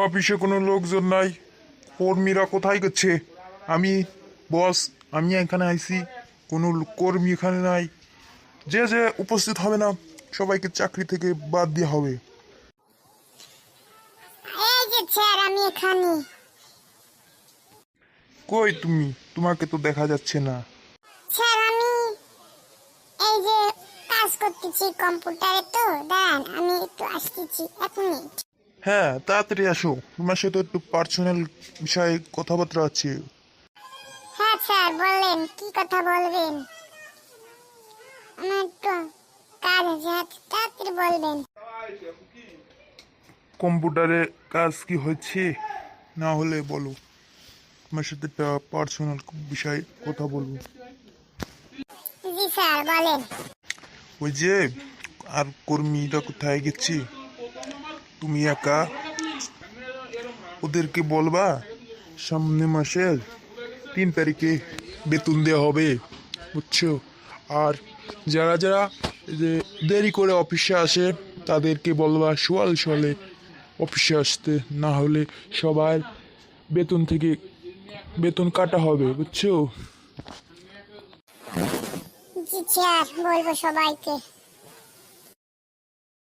অফিসে কোনো লোকজন নাই, কর্মীরা কোথায় গেছে? আমি বস, আমি এখানে আইছি, কোনো কর্মী এখানে নাই। যে যে উপস্থিত হবে না সবাইকে চাকরি থেকে বাদ দেওয়া হবে। এই যে স্যার, আমি এখানে। কই তুমি? তোমাকে তো দেখা যাচ্ছে না। স্যার, আমি এই যে কাজ করতেছি কম্পিউটারে, তো দাঁড়ান আমি একটু আসতেছি, 1 মিনিট। হ্যাঁ, তাড়াতাড়ি আসো, তোমার সাথে একটু পার্সোনাল বিষয়ে কথাবার্তা আছে। হ্যাঁ স্যার, বললেন কি কথা বলবেন? আমার একটু কাজ আছে, তাড়াতাড়ি বলবেন। কম্পিউটারে কাজ কি হচ্ছে? না হলে বলো, তোমার সাথে একটা পার্সোনাল বিষয়ে কথা বলবো। জি স্যার, বলেন। ওই যে আর কর্মীরা কোথায় গেছে? তুমি একা, ওদেরকে বলবা সামনে মাসের 3 তারিখে বেতন দেওয়া হবে, বুঝছো? আর যারা যারা এই যে দেরি করে অফিসে আসে তাদেরকে বলবা সোয়াল সোয়ালে অফিসে আসতে, না হলে সবার বেতন থেকে বেতন কাটা হবে, বুঝছো? জি স্যার, বলবো সবাইকে।